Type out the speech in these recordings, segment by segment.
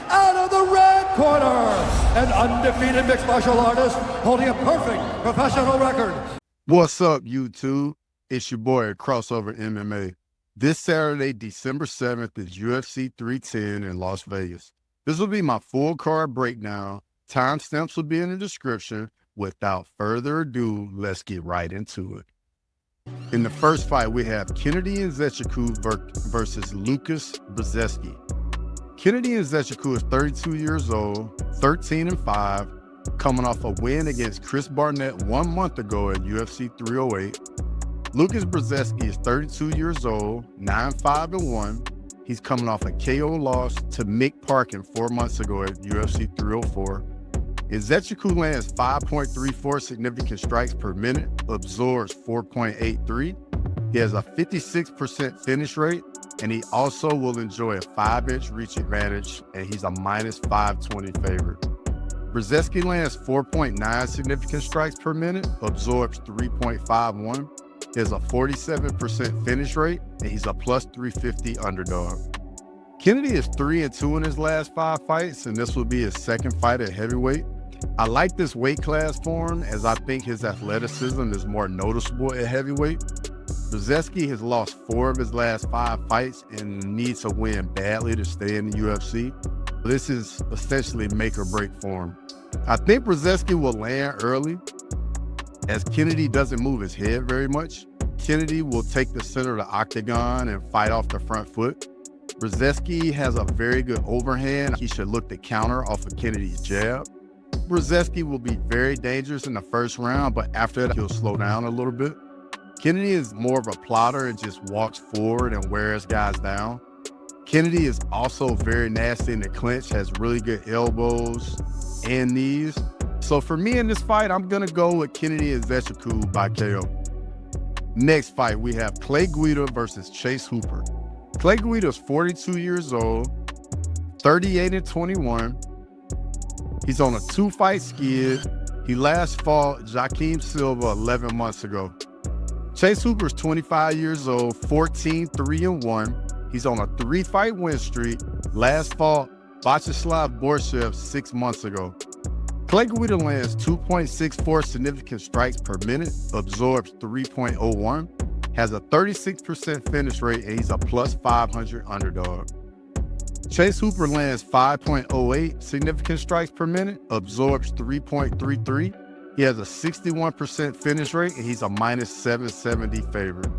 out of the red corner, an undefeated mixed martial artist holding a perfect professional record. What's up, YouTube? It's your boy at Crossover MMA. This Saturday, December 7th, is UFC 310 in Las Vegas. This will be my full card breakdown. Timestamps will be in the description. Without further ado, let's get right into it. In the first fight, we have Kennedy Nzechukwu versus Lukasz Brzeski. Kennedy Nzechukwu is 32 years old, 13-5, coming off a win against Chris Barnett 1 month ago at UFC 308. Lukasz Brzeski is 32 years old, 9-5-1. He's coming off a KO loss to Mick Parkin 4 months ago at UFC 304. Nzechukwu lands 5.34 significant strikes per minute, absorbs 4.83. He has a 56% finish rate, and he also will enjoy a 5-inch reach advantage, and he's a minus 520 favorite. Brzeski lands 4.9 significant strikes per minute, absorbs 3.51. He has a 47% finish rate, and he's a plus 350 underdog. Kennedy is 3-2 in his last 5 fights, and this will be his second fight at heavyweight. I like this weight class for him, as I think his athleticism is more noticeable at heavyweight. Brzeski has lost 4 of his last 5 fights and needs to win badly to stay in the UFC. This is essentially make or break for him. I think Brzeski will land early, as Kennedy doesn't move his head very much. Kennedy will take the center of the octagon and fight off the front foot. Brzeski has a very good overhand. He should look to counter off of Kennedy's jab. Brzeski will be very dangerous in the first round, but after that, he'll slow down a little bit. Kennedy is more of a plotter and just walks forward and wears guys down. Kennedy is also very nasty in the clinch, has really good elbows and knees. So for me in this fight, I'm going to go with Kennedy and Nzechukwu by KO. Next fight, we have Clay Guida versus Chase Hooper. Clay Guida is 42 years old, 38-21. He's on a 2-fight skid. He last fought Joaquim Silva 11 months ago. Chase Hooper is 25 years old, 14-3-1. He's on a 3-fight win streak. Last fought Vyacheslav Borshev 6 months ago. Clay Guida lands 2.64 significant strikes per minute, absorbs 3.01, has a 36% finish rate, and he's a plus 500 underdog. Chase Hooper lands 5.08 significant strikes per minute, absorbs 3.33. He has a 61% finish rate, and he's a minus 770 favorite.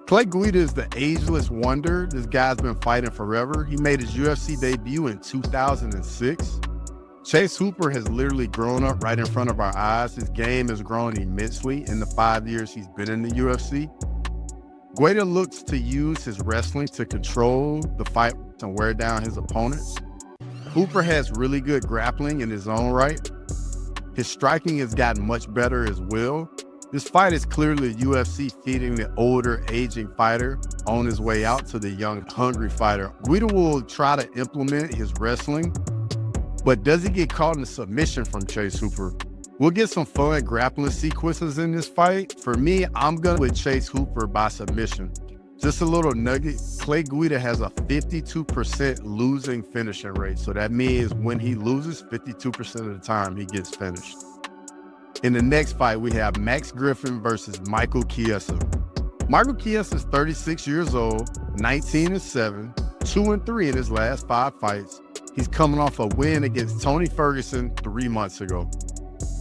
Clay Guida is the ageless wonder. This guy's been fighting forever. He made his UFC debut in 2006. Chase Hooper has literally grown up right in front of our eyes. His game has grown immensely in the 5 years he's been in the UFC. Guida looks to use his wrestling to control the fight and wear down his opponents. Hooper has really good grappling in his own right. His striking has gotten much better as well. This fight is clearly UFC feeding the older, aging fighter on his way out to the young, hungry fighter. Guida will try to implement his wrestling, but does he get caught in a submission from Chase Hooper? We'll get some fun grappling sequences in this fight. For me, I'm going with Chase Hooper by submission. Just a little nugget, Clay Guida has a 52% losing finishing rate. So that means when he loses, 52% of the time he gets finished. In the next fight, we have Max Griffin versus Michael Chiesa. Michael Chiesa is 36 years old, 19-7, 2-3 in his last 5 fights. He's coming off a win against Tony Ferguson 3 months ago.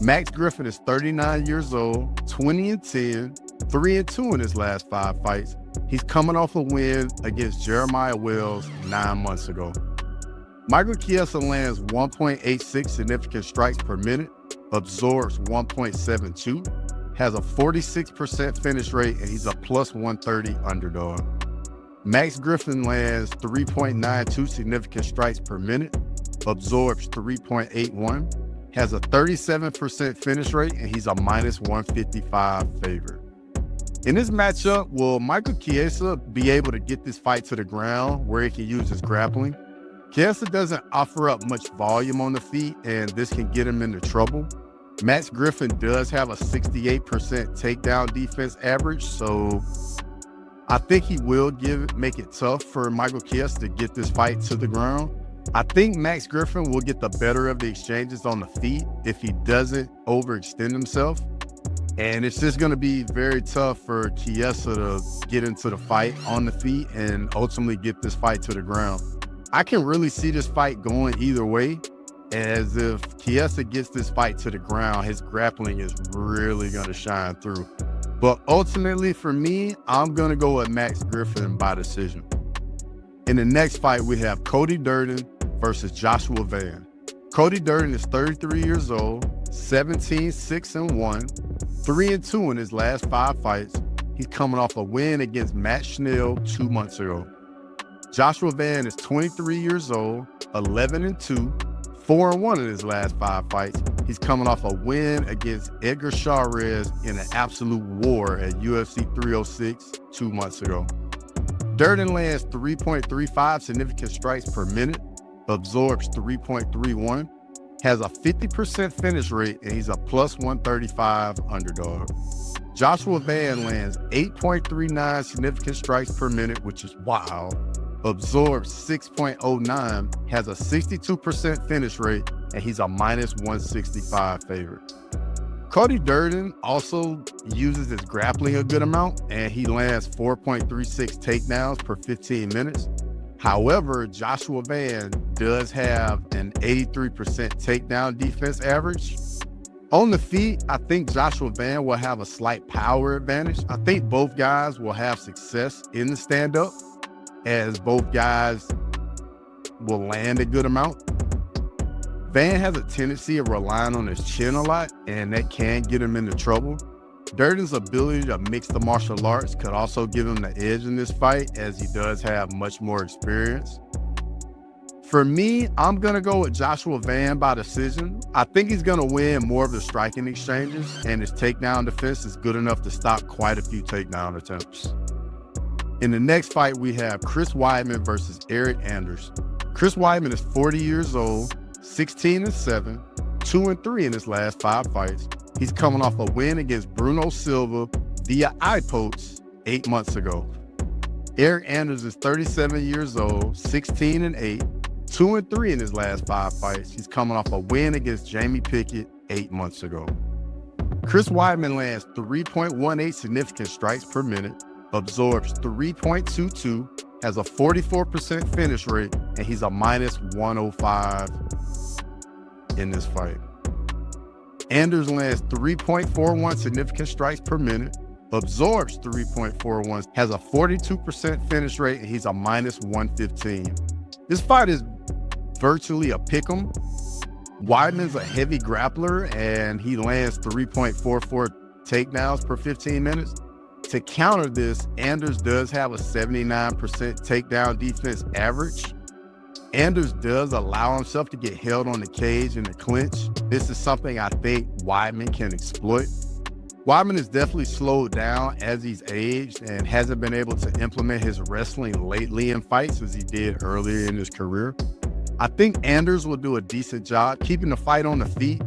Max Griffin is 39 years old, 20-10, 3-2 in his last 5 fights. He's coming off a win against Jeremiah Wells 9 months ago. Michael Chiesa lands 1.86 significant strikes per minute, absorbs 1.72, has a 46% finish rate, and he's a plus 130 underdog. Max Griffin lands 3.92 significant strikes per minute, absorbs 3.81, has a 37% finish rate, and he's a minus 155 favorite. In this matchup, will Michael Chiesa be able to get this fight to the ground where he can use his grappling? Chiesa doesn't offer up much volume on the feet, and this can get him into trouble. Max Griffin does have a 68% takedown defense average, so I think he will make it tough for Michael Chiesa to get this fight to the ground. I think Max Griffin will get the better of the exchanges on the feet if he doesn't overextend himself. And it's just going to be very tough for Chiesa to get into the fight on the feet and ultimately get this fight to the ground. I can really see this fight going either way, as if Chiesa gets this fight to the ground, his grappling is really going to shine through. But ultimately, for me, I'm going to go with Max Griffin by decision. In the next fight, we have Cody Durden versus Joshua Van. Cody Durden is 33 years old, 17-6-1, 3-2 in his last 5 fights. He's coming off a win against Matt Schnell 2 months ago. Joshua Van is 23 years old, 11-2, 4-1 in his last 5 fights. He's coming off a win against Edgar Reyes in an absolute war at UFC 306 2 months ago. Durden lands 3.35 significant strikes per minute, absorbs 3.31, has a 50% finish rate, and he's a plus 135 underdog. Joshua Van lands 8.39 significant strikes per minute, which is wild, absorbs 6.09, has a 62% finish rate, and he's a minus 165 favorite. Cody Durden also uses his grappling a good amount, and he lands 4.36 takedowns per 15 minutes. However, Joshua Van does have an 83% takedown defense average. On the feet, I think Joshua Van will have a slight power advantage. I think both guys will have success in the stand-up, as both guys will land a good amount. Van has a tendency of relying on his chin a lot, and that can get him into trouble. Durden's ability to mix the martial arts could also give him the edge in this fight, as he does have much more experience. For me, I'm going to go with Joshua Van by decision. I think he's going to win more of the striking exchanges, and his takedown defense is good enough to stop quite a few takedown attempts. In the next fight, we have Chris Weidman versus Eryk Anders. Chris Weidman is 40 years old, 16-7, 2-3 in his last 5 fights. He's coming off a win against Bruno Silva via eye pokes 8 months ago. Eryk Anders is 37 years old, 16-8, 2-3 in his last 5 fights. He's coming off a win against Jamie Pickett 8 months ago. Chris Weidman lands 3.18 significant strikes per minute, absorbs 3.22, has a 44% finish rate, and he's a minus 105 in this fight. Anders lands 3.41 significant strikes per minute, absorbs 3.41, has a 42% finish rate, and he's a minus 115. This fight is virtually a pick'em. Weidman's a heavy grappler, and he lands 3.44 takedowns per 15 minutes. To counter this, Anders does have a 79% takedown defense average. Anders does allow himself to get held on the cage in the clinch. This is something I think Weidman can exploit. Weidman is definitely slowed down as he's aged and hasn't been able to implement his wrestling lately in fights as he did earlier in his career. I think Anders will do a decent job keeping the fight on the feet.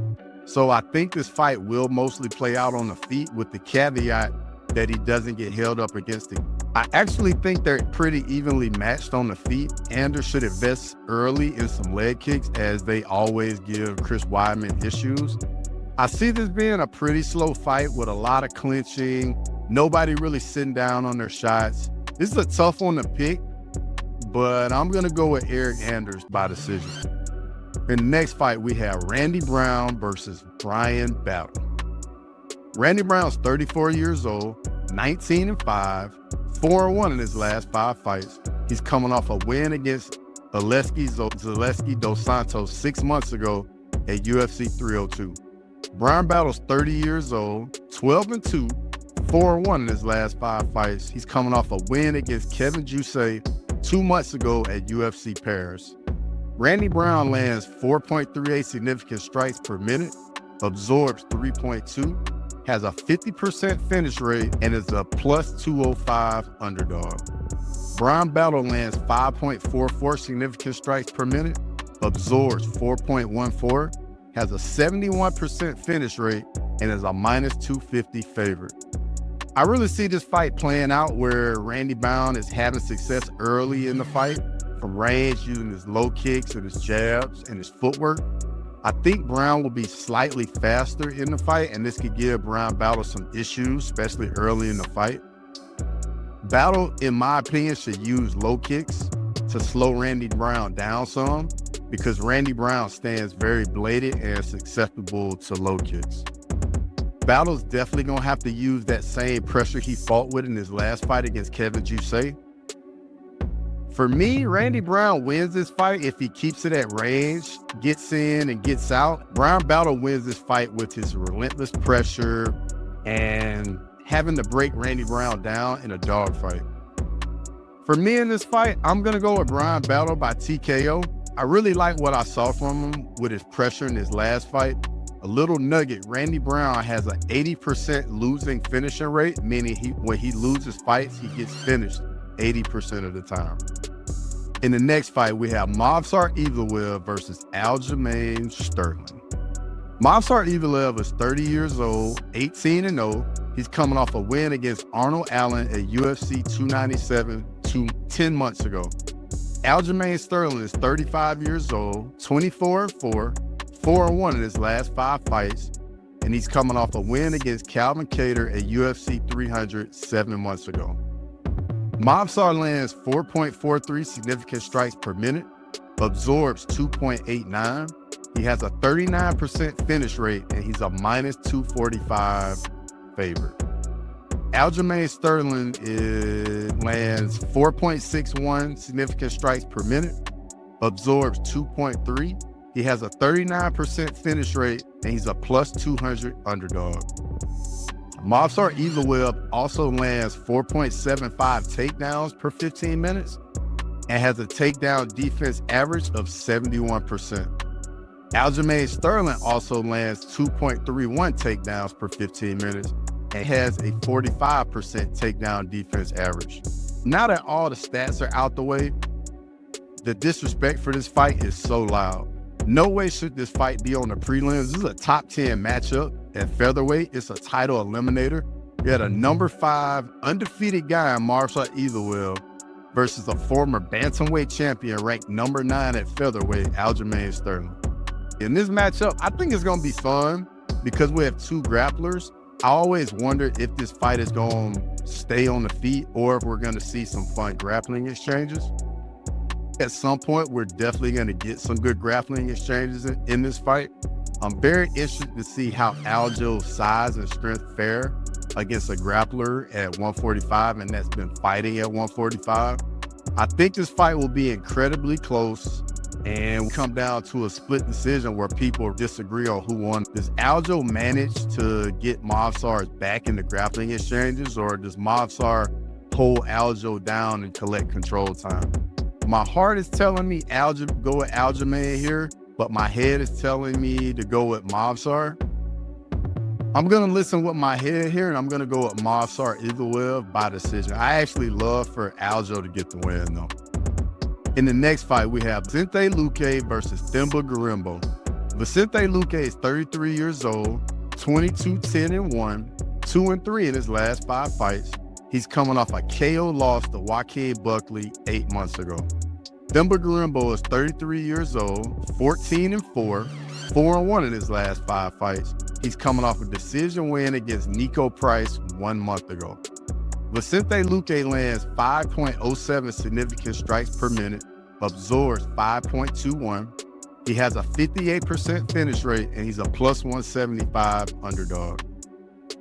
So I think this fight will mostly play out on the feet, with the caveat that he doesn't get held up against it. I actually think they're pretty evenly matched on the feet. Anders should invest early in some leg kicks, as they always give Chris Weidman issues. I see this being a pretty slow fight with a lot of clinching, nobody really sitting down on their shots. This is a tough one to pick, but I'm going to go with Eryk Anders by decision. In the next fight, we have Randy Brown versus Bryan Battle. Randy Brown's 34 years old, 19-5, 4-1 in his last 5 fights. He's coming off a win against Zaleski dos Santos 6 months ago at UFC 302. Bryan Battle's 30 years old, 12-2, 4-1 in his last 5 fights. He's coming off a win against Kevin Jousset 2 months ago at UFC Paris. Randy Brown lands 4.38 significant strikes per minute, absorbs 3.2, has a 50% finish rate, and is a plus 205 underdog. Bryan Battle lands 5.44 significant strikes per minute, absorbs 4.14, has a 71% finish rate, and is a minus 250 favorite. I really see this fight playing out where Randy Brown is having success early in the fight, from range using his low kicks and his jabs and his footwork. I think Bryan will be slightly faster in the fight, and this could give Bryan Battle some issues, especially early in the fight. Battle, in my opinion, should use low kicks to slow Randy Brown down some, because Randy Brown stands very bladed and is susceptible to low kicks. Battle's definitely going to have to use that same pressure he fought with in his last fight against Kevin Jusay. For me, Randy Brown wins this fight if he keeps it at range, gets in and gets out. Bryan Battle wins this fight with his relentless pressure and having to break Randy Brown down in a dogfight. For me in this fight, I'm going to go with Bryan Battle by TKO. I really like what I saw from him with his pressure in his last fight. A little nugget, Randy Brown has an 80% losing finishing rate, meaning when he loses fights, he gets finished 80% of the time. In the next fight, we have Movsar Evloev versus Aljamain Sterling. Movsar Evloev is 30 years old, 18-0. He's coming off a win against Arnold Allen at UFC 297 10 months ago. Aljamain Sterling is 35 years old, 24-4, 4-1 in his last 5 fights, and he's coming off a win against Calvin Kattar at UFC 300 7 months ago. Movsar lands 4.43 significant strikes per minute, absorbs 2.89. He has a 39% finish rate, and he's a minus 245 favorite. Aljamain Sterling lands 4.61 significant strikes per minute, absorbs 2.3. He has a 39% finish rate, and he's a plus 200 underdog. Movsar Evloev also lands 4.75 takedowns per 15 minutes and has a takedown defense average of 71%. Aljamain Sterling also lands 2.31 takedowns per 15 minutes and has a 45% takedown defense average. Now that all the stats are out the way, the disrespect for this fight is so loud. No way should this fight be on the prelims. This is a top 10 matchup at featherweight. It's a title eliminator. You had a number 5 undefeated guy in Movsar Evloev versus a former bantamweight champion ranked number 9 at featherweight, Aljamain Sterling. In this matchup, I think it's going to be fun because we have 2 grapplers. I always wonder if this fight is going to stay on the feet or if we're going to see some fun grappling exchanges. At some point, we're definitely going to get some good grappling exchanges in this fight. I'm very interested to see how Aljo's size and strength fare against a grappler at 145, and that's been fighting at 145. I think this fight will be incredibly close and come down to a split decision where people disagree on who won. Does Aljo manage to get Movsar back in the grappling exchanges, or does Movsar hold Aljo down and collect control time? My heart is telling me go with Aljamain here, but my head is telling me to go with Movsar. I'm going to listen with my head here, and I'm going to go with Movsar Evloev by decision. I actually love for Aljo to get the win, though. In the next fight, we have Vicente Luque versus Themba Gorimbo. Vicente Luque is 33 years old, 22-10-1, 2-3 in his last 5 fights. He's coming off a KO loss to Joaquin Buckley 8 months ago. Themba Gorimbo is 33 years old, 14-4, 4-1 in his last 5 fights. He's coming off a decision win against Nico Price 1 month ago. Vicente Luque lands 5.07 significant strikes per minute, absorbs 5.21. He has a 58% finish rate, and he's a plus 175 underdog.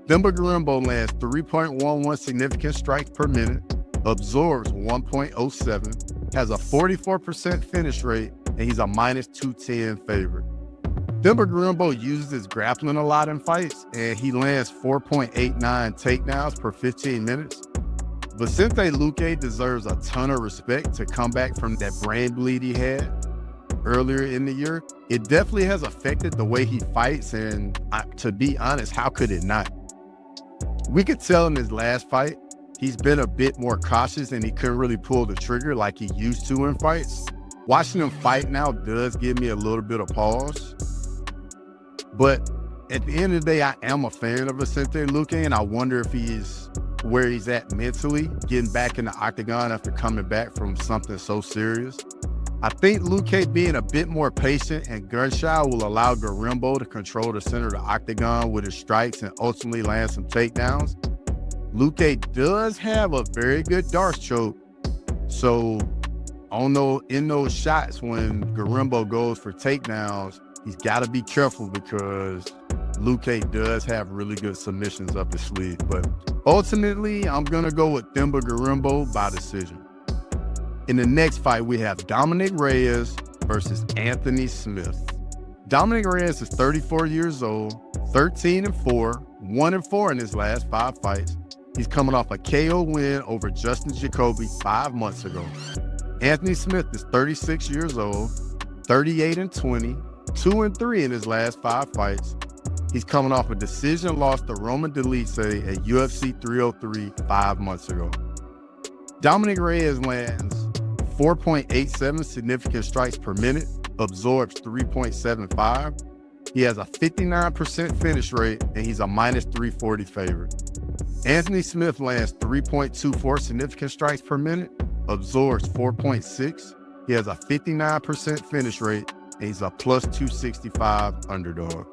Themba Gorimbo lands 3.11 significant strikes per minute, absorbs 1.07, has a 44% finish rate, and he's a minus 210 favorite. Themba Gorimbo uses his grappling a lot in fights, and he lands 4.89 takedowns per 15 minutes. Vicente Luque deserves a ton of respect to come back from that brain bleed he had earlier in the year. It definitely has affected the way he fights, and to be honest, how could it not? We could tell in his last fight, he's been a bit more cautious and he couldn't really pull the trigger like he used to in fights. Watching him fight now does give me a little bit of pause. But at the end of the day, I am a fan of Vicente Luque, and I wonder if he's where he's at mentally, getting back in the octagon after coming back from something so serious. I think Luque being a bit more patient and gun-shy will allow Gorimbo to control the center of the octagon with his strikes and ultimately land some takedowns. Luque does have a very good Darce choke, so in those shots when Gorimbo goes for takedowns, he's got to be careful because Luque does have really good submissions up his sleeve. But ultimately, I'm going to go with Themba Gorimbo by decision. In the next fight, we have Dominick Reyes versus Anthony Smith. Dominick Reyes is 34 years old, 13-4, 1-4 in his last 5 fights. He's coming off a KO win over Justin Jacoby 5 months ago. Anthony Smith is 36 years old, 38-20, 2-3 in his last 5 fights. He's coming off a decision loss to Roman Dolidze at UFC 303 5 months ago. Dominick Reyes lands 4.87 significant strikes per minute, absorbs 3.75. He has a 59% finish rate, and he's a -340 favorite. Anthony Smith lands 3.24 significant strikes per minute, absorbs 4.6. He has a 59% finish rate, and he's a +265 underdog.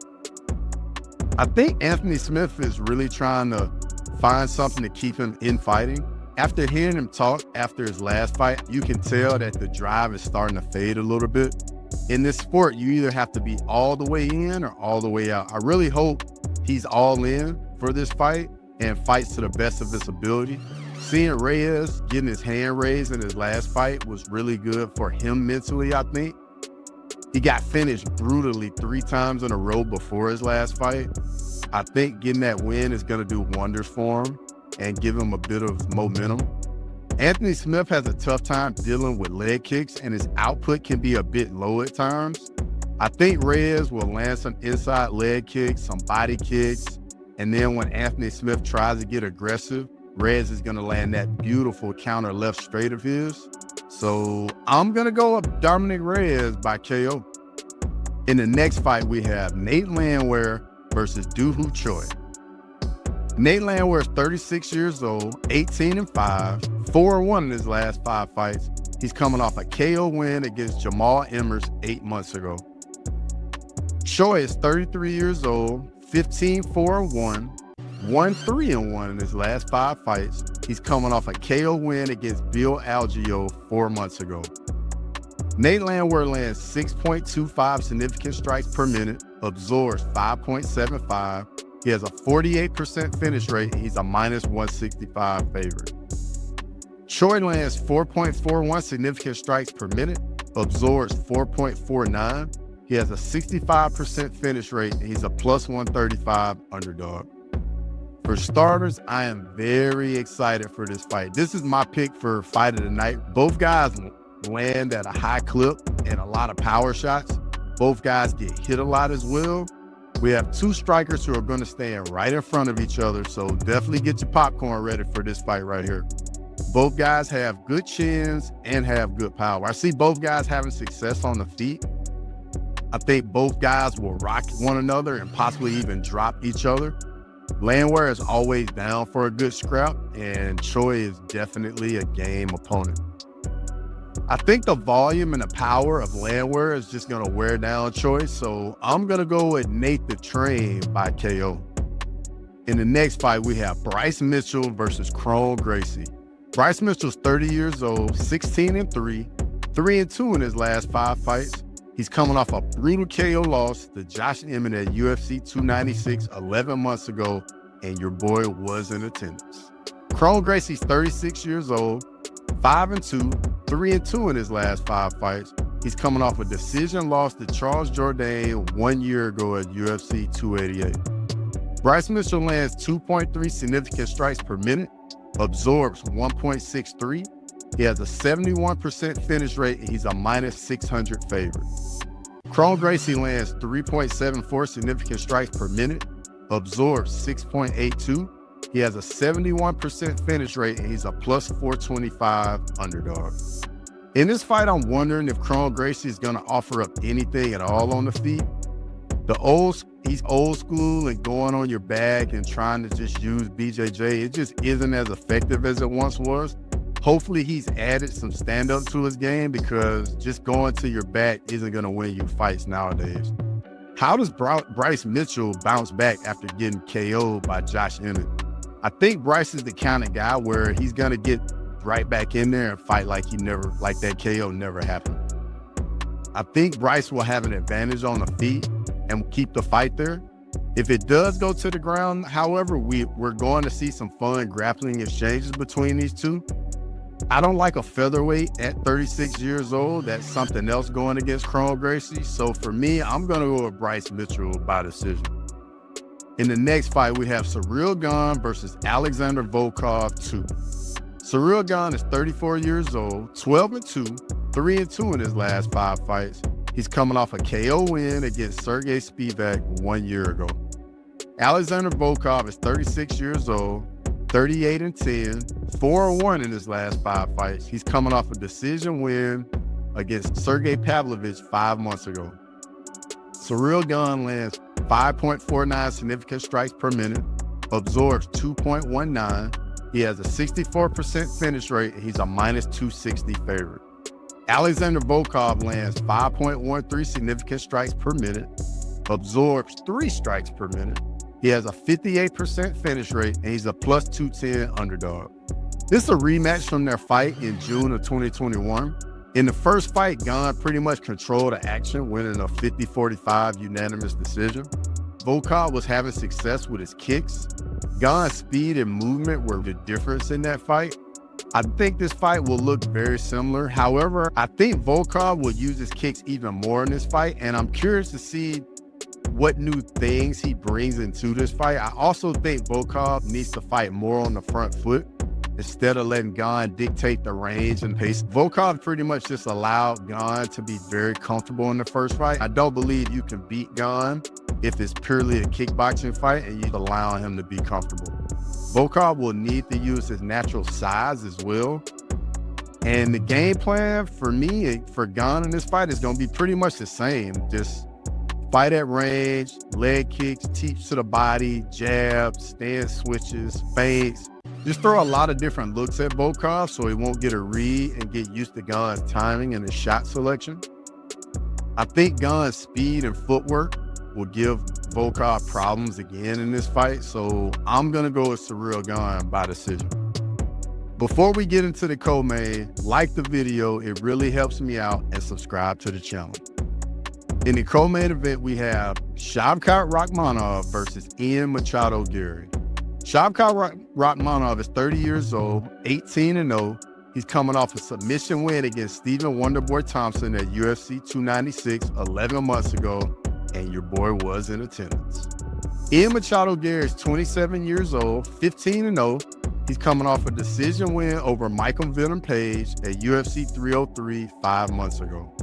I think Anthony Smith is really trying to find something to keep him in fighting. After hearing him talk after his last fight, you can tell that the drive is starting to fade a little bit. In this sport, you either have to be all the way in or all the way out. I really hope he's all in for this fight and fights to the best of his ability. Seeing Reyes getting his hand raised in his last fight was really good for him mentally, I think. He got finished brutally 3 times in a row before his last fight. I think getting that win is going to do wonders for him and give him a bit of momentum. Anthony Smith has a tough time dealing with leg kicks, and his output can be a bit low at times. I think Reyes will land some inside leg kicks, some body kicks, and then when Anthony Smith tries to get aggressive, Reyes is going to land that beautiful counter left straight of his. So I'm going to go with Dominick Reyes by KO. In the next fight, we have Nate Landwehr versus Dooho Choi. Nate Landwehr is 36 years old, 18-5, 4-1 in his last 5 fights. He's coming off a KO win against Jamal Emmers 8 months ago. Choi is 33 years old, 15-4-1, 1-3-1 in his last 5 fights. He's coming off a KO win against Bill Algeo 4 months ago. Nate Landwehr lands 6.25 significant strikes per minute, absorbs 5.75. He has a 48% finish rate, and he's a -165 favorite. Choi lands 4.41 significant strikes per minute, absorbs 4.49. He has a 65% finish rate, and he's a +135 underdog. For starters, I am very excited for this fight. This is my pick for fight of the night. Both guys land at a high clip and a lot of power shots. Both guys get hit a lot as well. We have 2 strikers who are going to stand right in front of each other, so definitely get your popcorn ready for this fight right here. Both guys have good chins and have good power. I see both guys having success on the feet. I think both guys will rock one another and possibly even drop each other. Landwehr is always down for a good scrap, and Choi is definitely a game opponent. I think the volume and the power of Landwehr is just going to wear down Choi, so I'm going to go with Nate the Train by KO. In the next fight, we have Bryce Mitchell versus Kron Gracie. Bryce Mitchell's 30 years old, 16-3, 3-2 in his last 5 fights. He's coming off a brutal KO loss to Josh Emmett at UFC 296 11 months ago, and your boy was in attendance. Kron Gracie's 36 years old, 5-2, 3-2 in his last 5 fights. He's coming off a decision loss to Charles Jourdain 1 year ago at UFC 288. Bryce Mitchell lands 2.3 significant strikes per minute, absorbs 1.63. He has a 71% finish rate, and he's a -600 favorite. Kron Gracie lands 3.74 significant strikes per minute, absorbs 6.82. He has a 71% finish rate, and he's a +425 underdog. In this fight, I'm wondering if Kron Gracie is going to offer up anything at all on the feet. He's old school and going on your back and trying to just use BJJ. It just isn't as effective as it once was. Hopefully he's added some stand-up to his game, because just going to your back isn't going to win you fights nowadays. How does Bryce Mitchell bounce back after getting KO'd by Josh Emmett? I think Bryce is the kind of guy where he's going to get right back in there and fight like that KO never happened. I think Bryce will have an advantage on the feet and keep the fight there. If it does go to the ground, however, we're going to see some fun grappling exchanges between these two. I don't like a featherweight at 36 years old. That's something else going against Chrome Gracie. So for me, I'm going to go with Bryce Mitchell by decision. In the next fight, we have Ciryl Gane versus Alexander Volkov 2. Ciryl Gane is 34 years old, 12-2, 3-2 in his last 5 fights. He's coming off a KO win against Sergey Spivak 1 year ago. Alexander Volkov is 36 years old, 38-10, 4-1 in his last 5 fights. He's coming off a decision win against Sergey Pavlovich 5 months ago. Ciryl Gane lands 5.49 significant strikes per minute, absorbs 2.19. He has a 64% finish rate, and he's a -260 favorite. Alexander Volkov lands 5.13 significant strikes per minute, absorbs 3 strikes per minute. He has a 58% finish rate, and he's a +210 underdog. This is a rematch from their fight in June of 2021. In the first fight, Gane pretty much controlled the action, winning a 50-45 unanimous decision. Volkov was having success with his kicks. Gane's speed and movement were the difference in that fight. I think this fight will look very similar. However, I think Volkov will use his kicks even more in this fight, and I'm curious to see what new things he brings into this fight. I also think Volkov needs to fight more on the front foot instead of letting Gane dictate the range and pace. Volkov pretty much just allowed Gane to be very comfortable in the first fight. I don't believe you can beat Gane if it's purely a kickboxing fight and you're allowing him to be comfortable. Volkov will need to use his natural size as well. And the game plan for me, for Gane in this fight, is going to be pretty much the same. Just fight at range, leg kicks, teeps to the body, jabs, stand switches, feints. Just throw a lot of different looks at Volkov so he won't get a read and get used to Gane's timing and his shot selection. I think Gane's speed and footwork will give Volkov problems again in this fight, so I'm going to go with Ciryl Gane by decision. Before we get into the co-main, like the video, it really helps me out, and subscribe to the channel. In the co-main event, we have Shavkat Rakhmonov versus Machado Garry. Shavkat Rakhmonov is 30 years old, 18-0. He's coming off a submission win against Stephen Wonderboy Thompson at UFC 296 11 months ago, and your boy was in attendance. Machado Garry is 27 years old, 15-0. He's coming off a decision win over Michael Venom Page at UFC 303 5 months ago.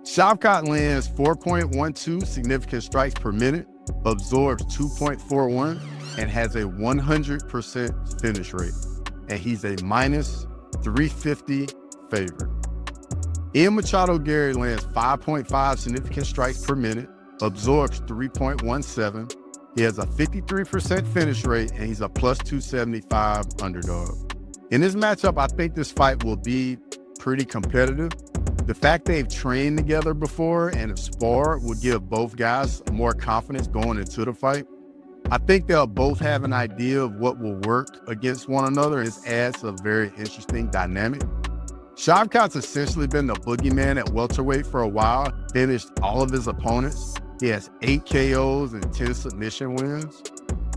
Shavkat lands 4.12 significant strikes per minute, absorbs 2.41, and has a 100% finish rate. And he's a -350 favorite. Machado Garry lands 5.5 significant strikes per minute, absorbs 3.17. He has a 53% finish rate, and he's a +275 underdog. In this matchup, I think this fight will be pretty competitive. The fact they've trained together before and have sparred would give both guys more confidence going into the fight. I think they'll both have an idea of what will work against one another. It adds a very interesting dynamic. Shavkat's essentially been the boogeyman at welterweight for a while, finished all of his opponents. He has 8 KOs and 10 submission wins.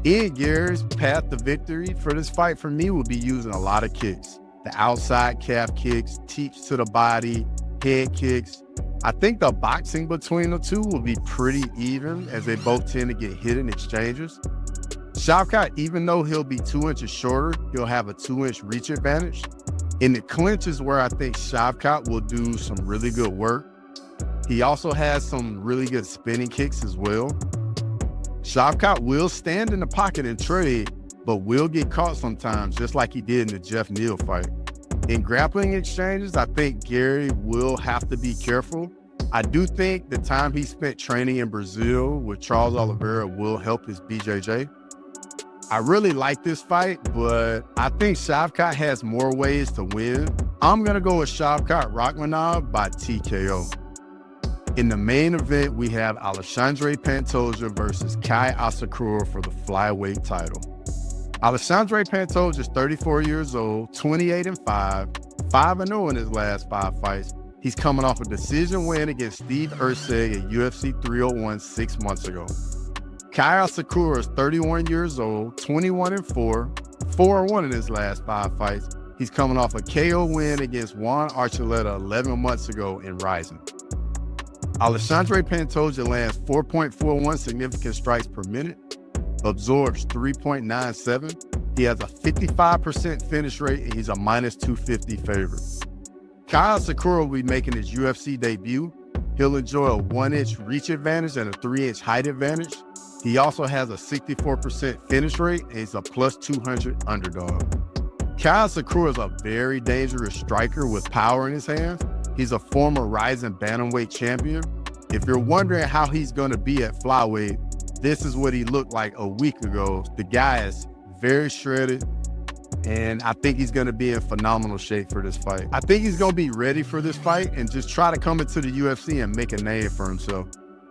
Garry's path to victory for this fight for me will be using a lot of kicks. The outside calf kicks, teeps to the body, head kicks. I think the boxing between the two will be pretty even, as they both tend to get hit in exchanges. Shavkat, even though he'll be 2 inches shorter, he'll have a 2-inch reach advantage. In the clinch is where I think Shavkat will do some really good work. He also has some really good spinning kicks as well. Shavkat will stand in the pocket and trade, but will get caught sometimes, just like he did in the Jeff Neal fight. In grappling exchanges, I think Garry will have to be careful. I do think the time he spent training in Brazil with Charles Oliveira will help his BJJ. I really like this fight, but I think Shavkat has more ways to win. I'm going to go with Shavkat Rakhmonov by TKO. In the main event, we have Alexandre Pantoja versus Kai Asakura for the flyweight title. Alexandre Pantoja is 34 years old, 28-5, 5-0 in his last 5 fights. He's coming off a decision win against Steve Erceg at UFC 301 6 months ago. Kai Asakura is 31 years old, 21-4, 4-1 in his last 5 fights. He's coming off a KO win against Juan Archuleta 11 months ago in Rising. Alexandre Pantoja lands 4.41 significant strikes per minute, absorbs 3.97. He has a 55% finish rate, and he's a -250 favorite. Kai Asakura will be making his UFC debut. He'll enjoy a 1-inch reach advantage and a 3-inch height advantage. He also has a 64% finish rate, and he's a +200 underdog. Kai Asakura is a very dangerous striker with power in his hands. He's a former Rising Bantamweight champion. If you're wondering how he's going to be at flyweight, this is what he looked like a week ago. The guy is very shredded, and I think he's going to be in phenomenal shape for this fight. I think he's going to be ready for this fight and just try to come into the UFC and make a name for himself.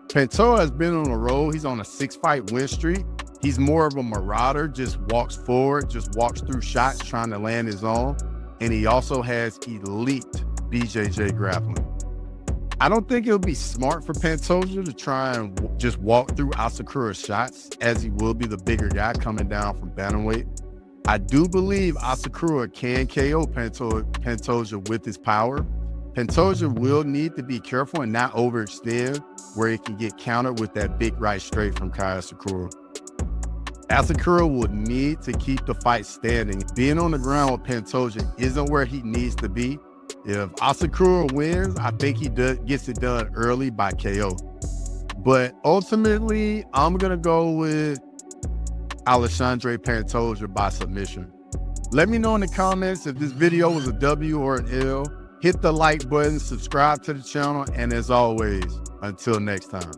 Pantoja has been on a roll. He's on a 6-fight win streak. He's more of a marauder, just walks forward, just walks through shots, trying to land his own. And he also has elite BJJ grappling. I don't think it'll be smart for Pantoja to try and just walk through Asakura's shots, as he will be the bigger guy coming down from bantamweight. I do believe Asakura can KO Pantoja with his power. Pantoja will need to be careful and not overextend where he can get countered with that big right straight from Kai Asakura. Asakura will need to keep the fight standing. Being on the ground with Pantoja isn't where he needs to be. If Asakura wins, I think he gets it done early by KO. But ultimately, I'm going to go with Alexandre Pantoja by submission. Let me know in the comments if this video was a W or an L. Hit the like button, subscribe to the channel, and as always, until next time.